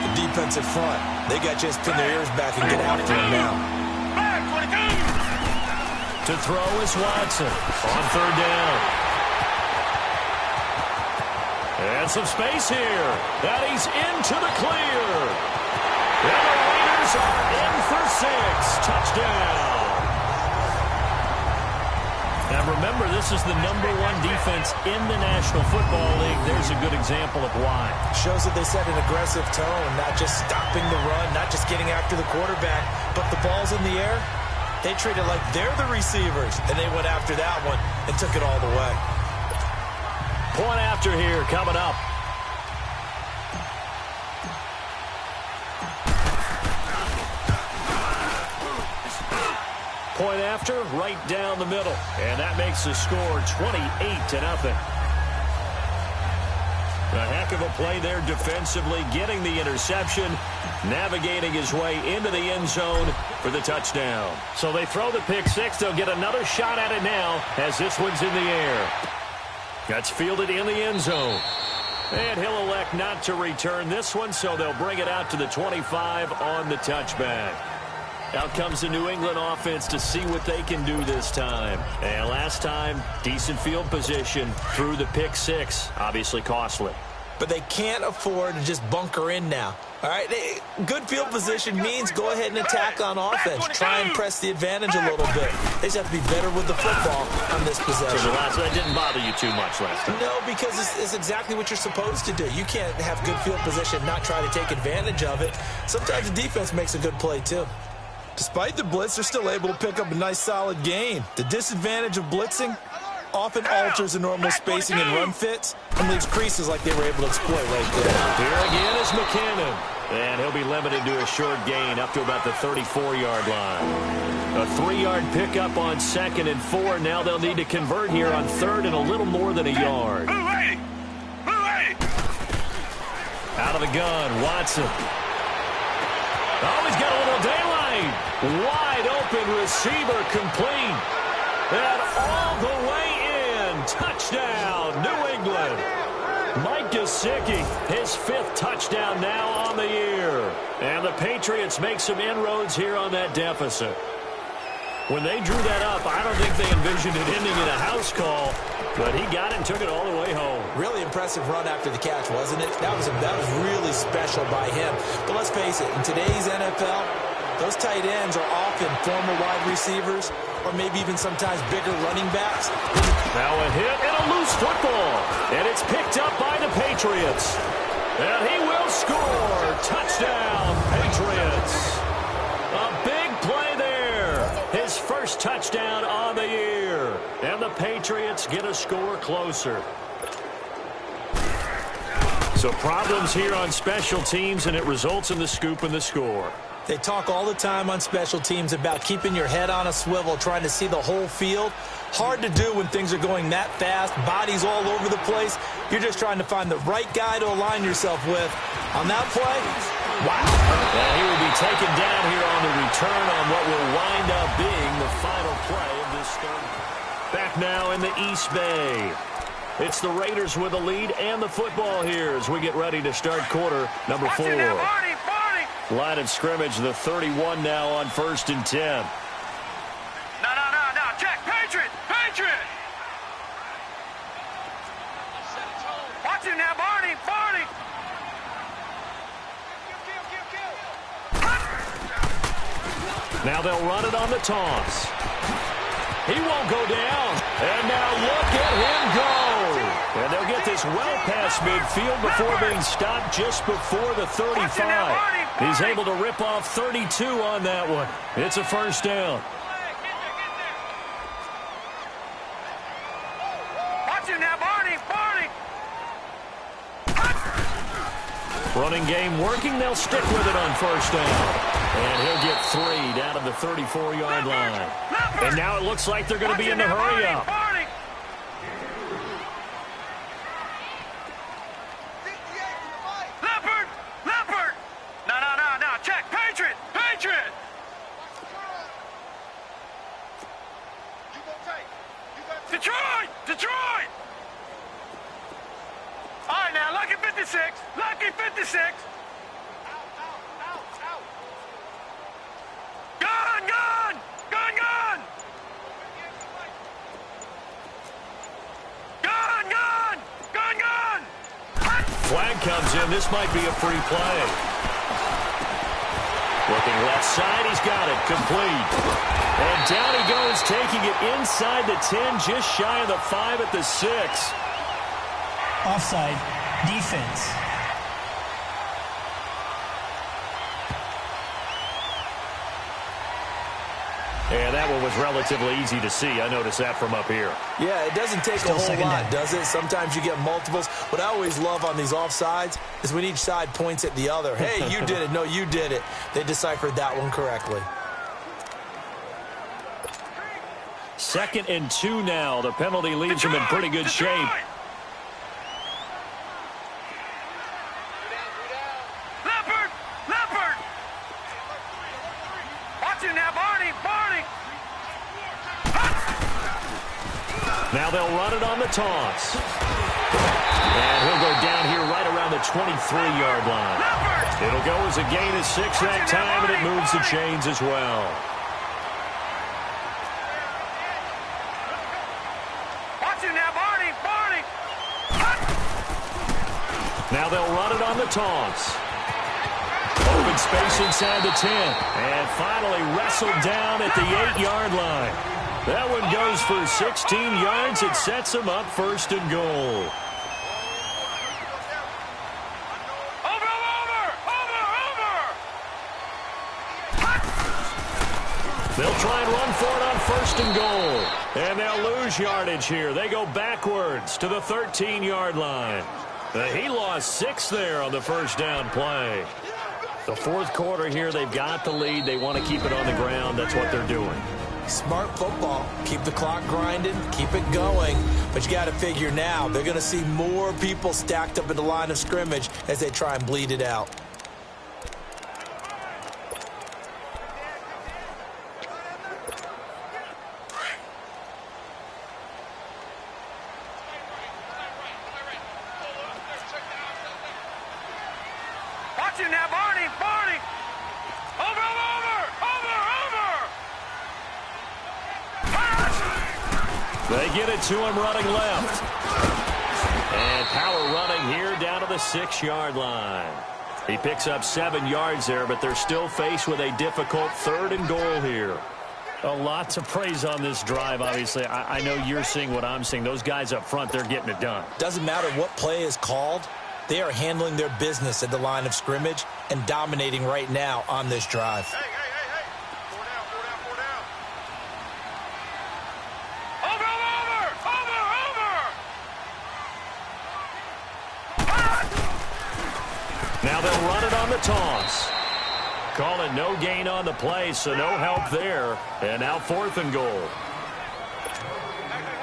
The defensive front. They got just pin their ears back and get after him now. To throw is Watson on third down. And some space here. And he's into the clear. And the Raiders are in for 6. Touchdown. Now remember, this is the #1 defense in the National Football League. There's a good example of why. Shows that they set an aggressive tone, not just stopping the run, not just getting after the quarterback, but the ball's in the air. They treat it like they're the receivers, and they went after that one and took it all the way. Point after here coming up. Point after, right down the middle. And that makes the score 28-0. A heck of a play there defensively, getting the interception, navigating his way into the end zone for the touchdown. So they throw the pick six. They'll get another shot at it now as this one's in the air. That's fielded in the end zone. And he'll elect not to return this one, so they'll bring it out to the 25 on the touchback. Out comes the New England offense to see what they can do this time. And last time, decent field position through the pick six. Obviously costly. But they can't afford to just bunker in now. All right, good field position means go ahead and attack on offense. Try and press the advantage a little bit. They just have to be better with the football on this possession. So that didn't bother you too much last time? No, because it's exactly what you're supposed to do. You can't have good field position and not try to take advantage of it. Sometimes the defense makes a good play, too. Despite the blitz, they're still able to pick up a nice, solid gain. The disadvantage of blitzing often alters the normal spacing and run fits and leaves creases like they were able to exploit right there. Here again is McKinnon. And he'll be limited to a short gain up to about the 34-yard line. A 3-yard pickup on 2nd and 4. Now they'll need to convert here on 3rd and a little more than a yard. Out of the gun, Watson. Oh, he's got a little daylight. Wide open receiver complete. And all the way in. Touchdown, New England. Mike Gesicki, his 5th touchdown now on the year. And the Patriots make some inroads here on that deficit. When they drew that up, I don't think they envisioned it ending in a house call, but he got it and took it all the way home. Really impressive run after the catch, wasn't it? That was really special by him. But let's face it, in today's NFL, those tight ends are often former wide receivers or maybe even sometimes bigger running backs. Now a hit and a loose football. And it's picked up by the Patriots. And he will score. Touchdown, Patriots. A big play there. His first touchdown on the year. And the Patriots get a score closer. So problems here on special teams, and it results in the scoop and the score. They talk all the time on special teams about keeping your head on a swivel, trying to see the whole field. Hard to do when things are going that fast, bodies all over the place. You're just trying to find the right guy to align yourself with. On that play, wow. Well, he will be taken down here on the return on what will wind up being the final play of this third. Back now in the East Bay. It's the Raiders with the lead and the football here as we get ready to start quarter number 4. Line of scrimmage, the 31 now on 1st and 10. No. Check. Patriot. Watch him now, Barney. Now they'll run it on the toss. He won't go down. And now look at him go. And they'll get this well past midfield before being stopped just before the 35. He's able to rip off 32 on that one. It's a first down. Watch him now, Barney. Running game working. They'll stick with it on first down. And he'll get 3 down to the 34-yard line. And now it looks like they're going to be in the hurry-up. Leopard. No. Check. Patriot. Detroit. All right, now, lucky 56. Gun. Flag comes in. This might be a free play. Looking left side. He's got it. Complete. And down he goes, taking it inside the 10, just shy of the 5 at the 6. Offside. Defense. And that one was relatively easy to see. I noticed that from up here. Yeah, it doesn't take a whole lot, does it? Sometimes you get multiples. What I always love on these offsides is when each side points at the other. Hey, you did it. No, you did it. They deciphered that one correctly. 2nd and 2 now. The penalty leaves them in pretty good shape. Leopard. Watch him now, Barney. Now they'll run it on the toss. And he'll go down here right around the 23-yard line. It'll go as a gain of 6 that time, and it moves the chains as well. Watch him now, Barney. Now they'll run it on the toss. Open space inside the 10. And finally wrestled down at the 8-yard line. That one goes for 16 yards. It sets them up 1st and goal. Over. They'll try and run for it on 1st and goal. And they'll lose yardage here. They go backwards to the 13-yard line. He lost 6 there on the first down play. The 4th quarter here, they've got the lead. They want to keep it on the ground. That's what they're doing. Smart football. Keep the clock grinding. Keep it going. But you got to figure now, they're going to see more people stacked up in the line of scrimmage as they try and bleed it out. Watch him now, Barney. Over. They get it to him running left. And power running here down to the 6-yard line. He picks up 7 yards there, but they're still faced with a difficult 3rd and goal here. A lot to praise on this drive, obviously. I know you're seeing what I'm seeing. Those guys up front, they're getting it done. Doesn't matter what play is called. They are handling their business at the line of scrimmage and dominating right now on this drive. Hey. 4 down. Now they'll run it on the toss. Calling no gain on the play, so no help there. And now 4th and goal.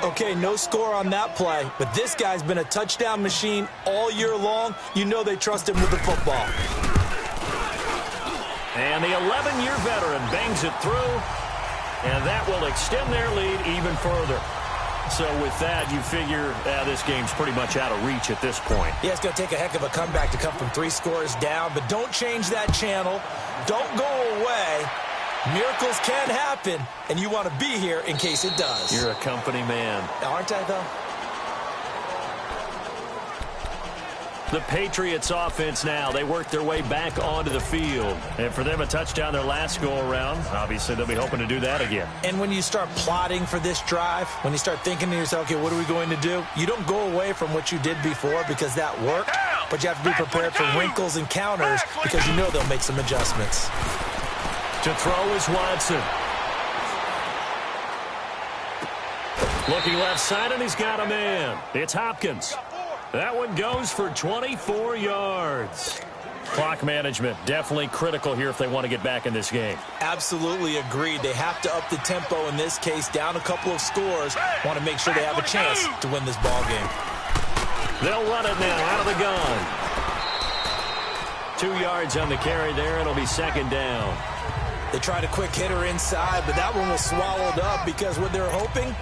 Okay, no score on that play, but this guy's been a touchdown machine all year long. You know they trust him with the football. And the 11-year veteran bangs it through, and that will extend their lead even further. So with that, you figure this game's pretty much out of reach at this point. Yeah, it's going to take a heck of a comeback to come from 3 scores down, but don't change that channel. Don't go away. Miracles can happen, and you want to be here in case it does. You're a company man. Aren't I, though? The Patriots offense now. They work their way back onto the field. And for them, a touchdown their last go-around. Obviously, they'll be hoping to do that again. And when you start plotting for this drive, when you start thinking to yourself, okay, what are we going to do? You don't go away from what you did before because that worked, but you have to be prepared for wrinkles and counters because you know they'll make some adjustments. To throw is Watson. Looking left side, and he's got a man. It's Hopkins. That one goes for 24 yards. Clock management definitely critical here if they want to get back in this game. Absolutely agreed. They have to up the tempo in this case, down a couple of scores. Want to make sure they have a chance to win this ball game. They'll run it now out of the gun. 2 yards on the carry there. It'll be second down. They tried a quick hitter inside, but that one was swallowed up because what they're hoping,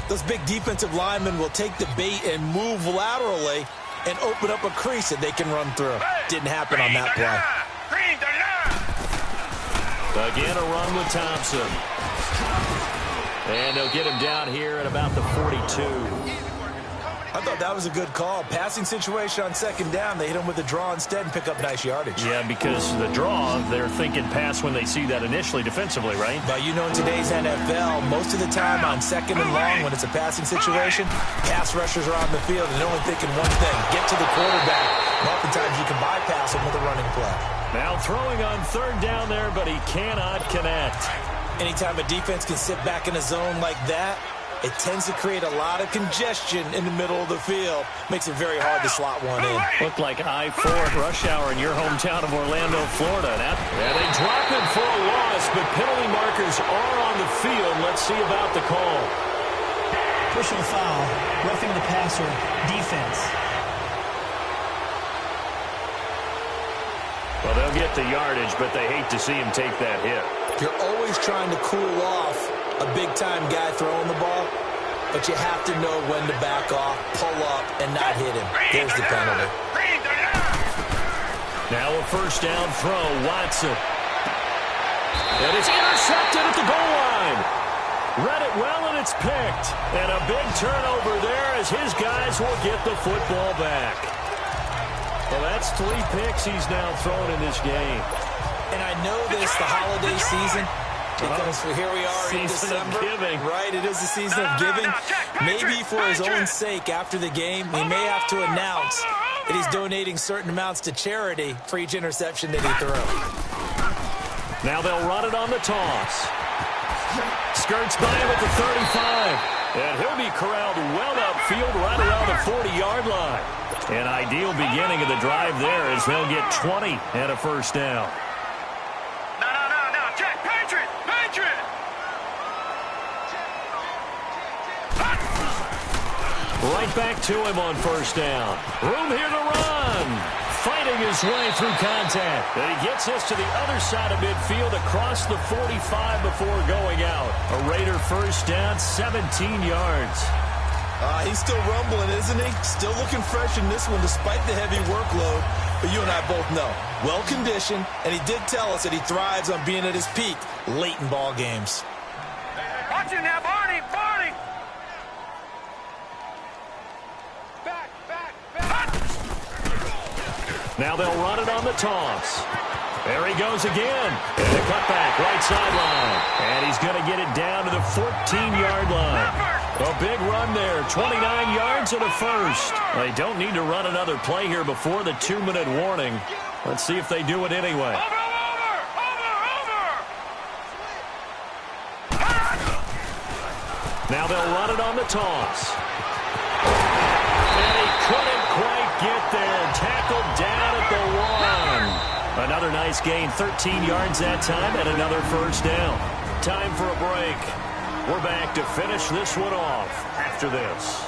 those big defensive linemen will take the bait and move laterally and open up a crease that they can run through. Didn't happen on that play. Again, a run with Thompson. And they'll get him down here at about the 42. I thought that was a good call. Passing situation on second down. They hit him with a draw instead and pick up nice yardage. Yeah, because the draw, they're thinking pass when they see that initially defensively, right? But you know in today's NFL, most of the time on second and long when it's a passing situation, pass rushers are on the field and they're only thinking one thing, get to the quarterback. And oftentimes you can bypass him with a running play. Now throwing on third down there, but he cannot connect. Anytime a defense can sit back in a zone like that, it tends to create a lot of congestion in the middle of the field. Makes it very hard to slot one in. Looked like I-4 at rush hour in your hometown of Orlando, Florida. And they drop him for a loss, but penalty markers are on the field. Let's see about the call. Personal foul, roughing the passer, defense. Well, they'll get the yardage, but they hate to see him take that hit. You're always trying to cool off a big-time guy throwing the ball, but you have to know when to back off, pull up, and not hit him. There's the penalty. Now a first down throw, Watson. And it's intercepted at the goal line. Read it well, and it's picked. And a big turnover there as his guys will get the football back. Well, that's 3 picks he's now thrown in this game. And I know this, the holiday season, because here we are in December, right? It is the season of giving. Maybe for his own sake, after the game, he may have to announce that he's donating certain amounts to charity for each interception that he threw. Now they'll run it on the toss. Skirts by him at the 35. And he'll be corralled well upfield right around the 40-yard line. An ideal beginning of the drive there as they'll get 20 and a first down. Right back to him on first down. Room here to run. Fighting his way through contact. And he gets us to the other side of midfield across the 45 before going out. A Raider first down, 17 yards. He's still rumbling, isn't he? Still looking fresh in this one despite the heavy workload. But you and I both know, well-conditioned, and he did tell us that he thrives on being at his peak late in ball games. Watch it now, Barney! Barney! Now they'll run it on the toss. There he goes again. And a cutback, right sideline. And he's going to get it down to the 14-yard line. A big run there, 29 yards and a first. They don't need to run another play here before the 2-minute warning. Let's see if they do it anyway. Now they'll run it on the toss. And he couldn't quite get there. Tackled down at the 1. Another nice gain, 13 yards that time, and another first down. Time for a break. We're back to finish this one off after this.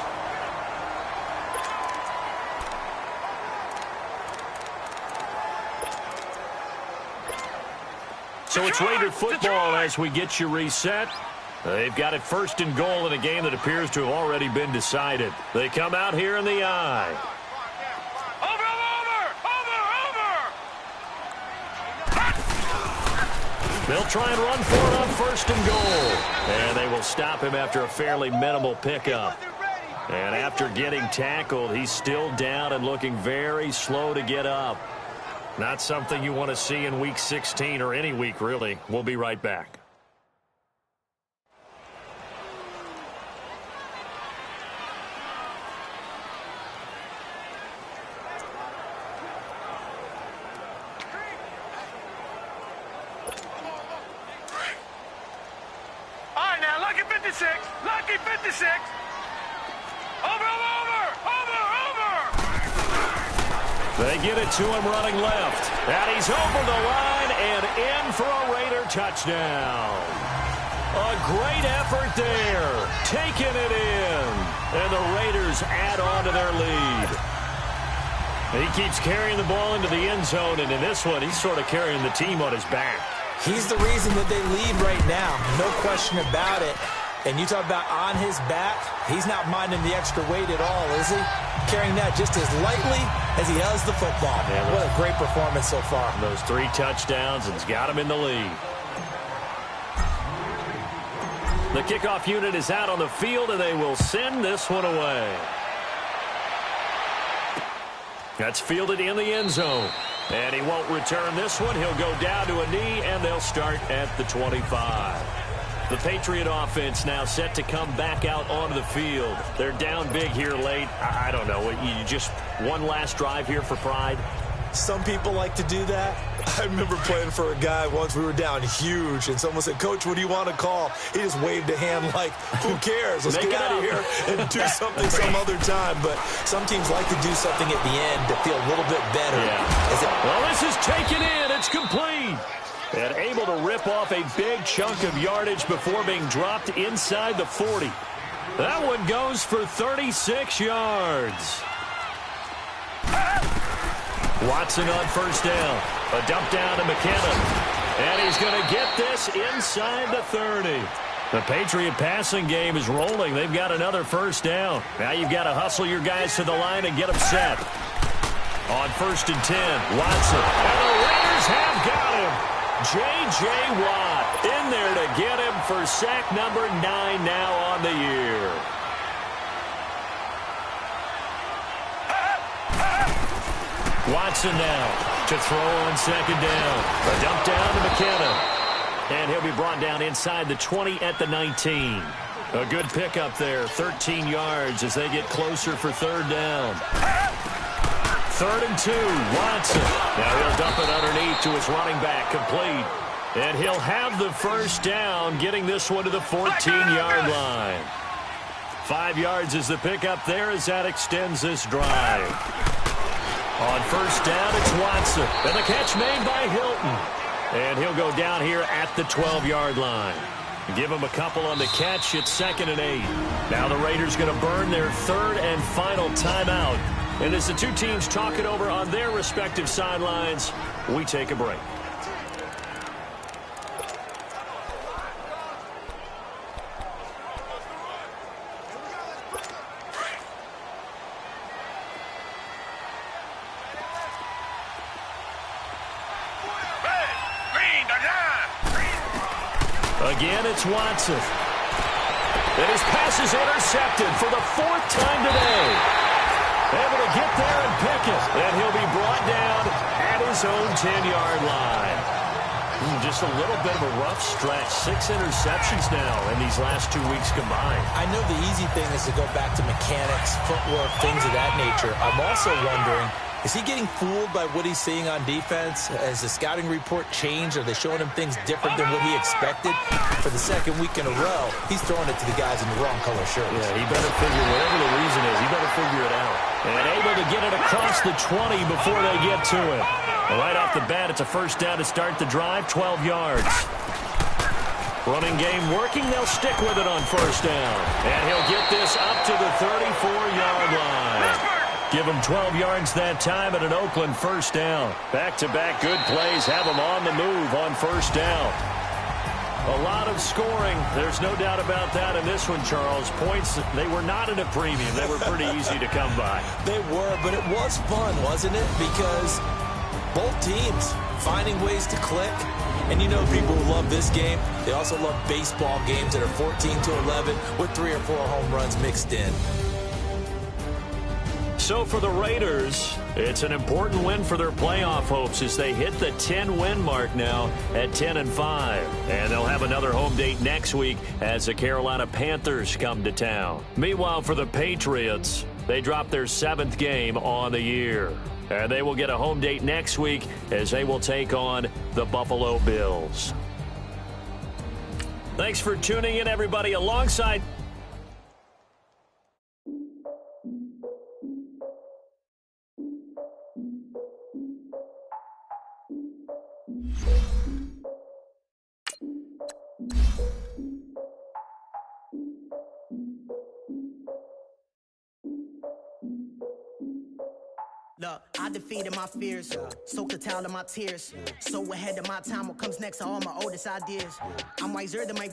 So it's Raider football as we get you reset. They've got it first and goal in a game that appears to have already been decided. They come out here in the I. They'll try and run for it on first and goal. And they will stop him after a fairly minimal pickup. And after getting tackled, he's still down and looking very slow to get up. Not something you want to see in Week 16 or any week, really. We'll be right back. Lucky 56. Over. They get it to him running left. And he's over the line and in for a Raider touchdown. A great effort there. Taking it in. And the Raiders add on to their lead. He keeps carrying the ball into the end zone. And in this one, he's sort of carrying the team on his back. He's the reason that they lead right now. No question about it. And you talk about on his back, he's not minding the extra weight at all, is he? Carrying that just as lightly as he does the football. Yeah, what a great performance so far. Those 3 touchdowns and it's got him in the lead. The kickoff unit is out on the field, and they will send this one away. That's fielded in the end zone. And he won't return this one. He'll go down to a knee, and they'll start at the 25. The Patriot offense now set to come back out onto the field. They're down big here late. I don't know. You just one last drive here for pride? Some people like to do that. I remember playing for a guy once. We were down huge, and someone said, "Coach, what do you want to call?" He just waved a hand like, who cares? Let's get out of here and do something some other time. But some teams like to do something at the end to feel a little bit better. Yeah. Well, this is taken in. It's complete. And able to rip off a big chunk of yardage before being dropped inside the 40. That one goes for 36 yards. Watson on first down. A dump down to McKinnon. And he's going to get this inside the 30. The Patriot passing game is rolling. They've got another first down. Now you've got to hustle your guys to the line and get them set. On first and 10, Watson. And the Raiders have got him. J.J. Watt in there to get him for sack number 9 now on the year. Watson now to throw on second down. A dump down to McKinnon. And he'll be brought down inside the 20 at the 19. A good pickup there, 13 yards as they get closer for third down. 3rd and 2, Watson. Now he'll dump it underneath to his running back, complete. And he'll have the first down, getting this one to the 14-yard line. 5 yards is the pickup there as that extends this drive. On first down, it's Watson. And the catch made by Hilton. And he'll go down here at the 12-yard line. Give him a couple on the catch. It's 2nd and 8. Now the Raiders going to burn their 3rd and final timeout. And as the two teams talk it over on their respective sidelines, we take a break. Again, it's Watson. And his pass is intercepted for the 4th time today. Able to get there and pick it. And he'll be brought down at his own 10-yard line. Just a little bit of a rough stretch. 6 interceptions now in these last 2 weeks combined. I know the easy thing is to go back to mechanics, footwork, things of that nature. I'm also wondering, is he getting fooled by what he's seeing on defense? Has the scouting report changed? Are they showing him things different than what he expected? For the 2nd week in a row, he's throwing it to the guys in the wrong color shirts. Yeah, he better figure, whatever the reason is, he better figure it out. And able to get it across the 20 before they get to it. Right off the bat, it's a first down to start the drive, 12 yards. Running game working, they'll stick with it on first down. And he'll get this up to the 34-yard line. Give him 12 yards that time at an Oakland first down. Back-to-back good plays have him on the move on first down. A lot of scoring. There's no doubt about that in this one, Charles. Points, they were not in a premium. They were pretty easy to come by. They were, but it was fun, wasn't it? Because both teams finding ways to click. And you know people who love this game, they also love baseball games that are 14-11 with 3 or 4 home runs mixed in. So for the Raiders, it's an important win for their playoff hopes as they hit the 10-win mark now at 10-5. And they'll have another home date next week as the Carolina Panthers come to town. Meanwhile, for the Patriots, they dropped their 7th game on the year. And they will get a home date next week as they will take on the Buffalo Bills. Thanks for tuning in, everybody, alongside... Look, I defeated my fears, soaked the towel of my tears. So ahead of my time, what comes next are all my oldest ideas. I'm wiser than my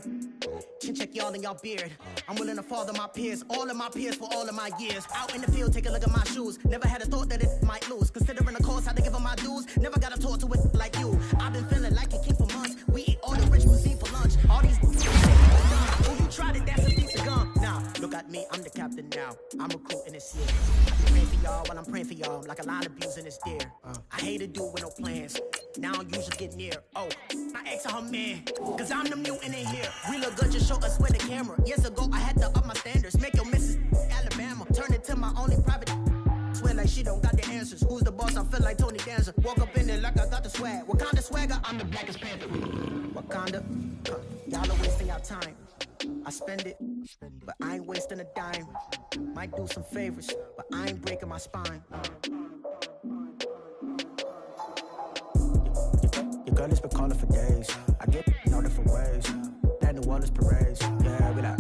chin check y'all in y'all beard. I'm willing to father my peers, all of my peers for all of my years. Out in the field, take a look at my shoes. Never had a thought that it might lose. Considering the cost, had to give them my dues. Never got a talk to it like you. I've been feeling like a king for months. We eat all the rich cuisine for lunch. All these who you tried it, that's a piece of gum. Now, look at me, I'm the captain now. I'm recruiting this year. I'm praying for y'all while I'm praying for y'all. Like a line of abusing this deer. I hate to do it with no plans. Now I usually get near. Oh, I ex her man. Cause I'm the mutant in here. We look good, just show us where the camera. Years ago, I had to up my standards. Make your missus Alabama. Turn it to my only private. Swear like she don't got the answers. Who's the boss? I feel like Tony Danza. Walk up in there like I got the swag. What kind of swagger? I'm the blackest panther. Wakanda. Y'all are wasting our time. I spend it, but I ain't wasting a dime. Might do some favors, but I ain't breaking my spine. Your girl has been calling for days. I get in all different ways. That New Orleans parades. Yeah, we like,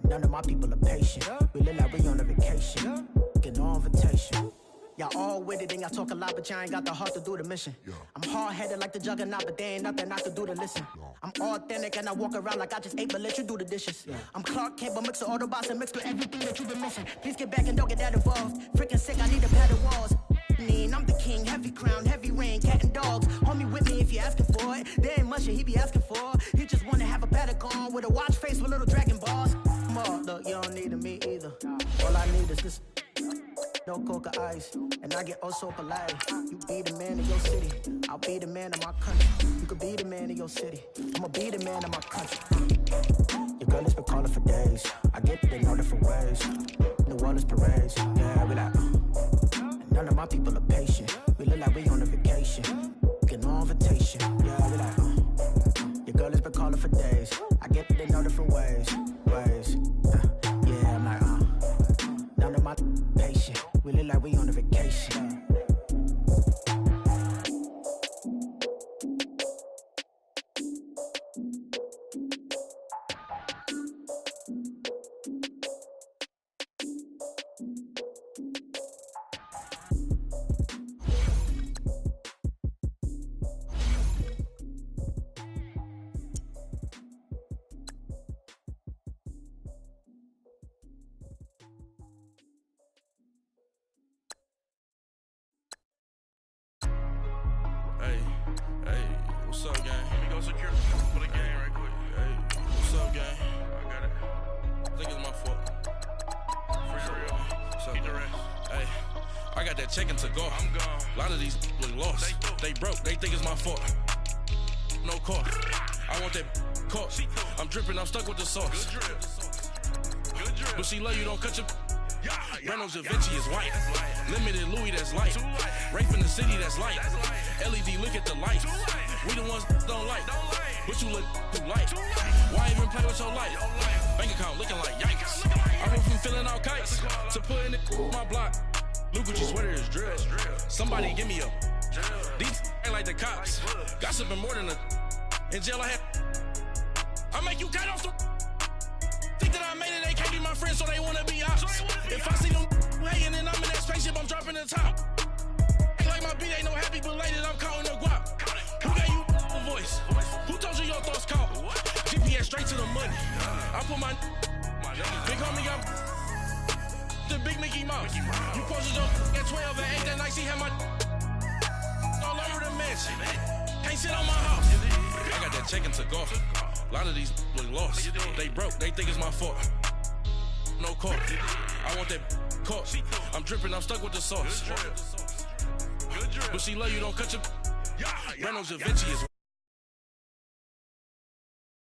none of my people are patient. We look like we on a vacation. Get no invitation. Y'all all with it and y'all talk a lot, but y'all ain't got the heart to do the mission. I'm hard-headed like the juggernaut, but there ain't nothing I can do to listen. I'm authentic and I walk around like I just ate, but let you do the dishes. I'm Clark Kent, but mix the Autobots and mix with everything that you've been missing. Please get back and don't get that involved. Freaking sick, I need to pad the walls. I'm the king, heavy crown, heavy rain, cat and dogs. Homie with me if you're asking for it. There ain't much that he be asking for. He just wanna have a paddock on with a watch face with little dragon balls. Look, you don't need me either. All I need is this. No coca ice, and I get oh so polite. You be the man of your city, I'll be the man of my country. You could be the man of your city, I'ma be the man of my country. Your girl has been calling for days. I get it in all different ways. New Orleans parades, yeah, we like. And none of my people are patient. We look like we on a vacation. Get no invitation, yeah, we like. Your girl has been calling for days. I get it in all different ways. Yeah, I'm like, none of my patient. We look like we on a vacation. What's up, gang? Let me go secure for the game right quick. Hey, what's up, gang? I got it. I think it's my fault. For real. What's up, the rest. Hey, I got that check-in to go. I'm gone. A lot of these look lost. They broke. They think it's my fault. No cost. I want that cost. I'm dripping. I'm stuck with the sauce. Good drip. Good drip. But she love you. Don't cut your... Reynolds Da Vinci is white. Limited Louis, that's light. Rape in the city, that's light. LED, look at the light. We the ones don't like. But you look too light. Why even play with your life? Bank account looking like yikes. I went from feeling all kites to putting it my block. Look what your sweater is drill. Somebody give me a. These ain't like the cops. Gossiping more than a. In jail I had. I make you cut off the. Think that I made it, they can't be my friends, so they wanna be ops. If I see them hating and I'm in that spaceship, I'm dropping the top. Ain't like my beat, ain't no happy belated, I'm counting the guap. Who gave you a voice? Who told you your thoughts count? straight to the money. I put my big homie got the big Mickey Mouse. You posted your at 12 and 8 that night. She had my all over the mansion. Can't sit on my house. I got that check-in to go. A lot of these look lost. They broke. They think it's my fault. No call. I want that caught. I'm dripping. I'm stuck with the sauce. But she love you. Don't cut your. Reynolds Da Vinci is.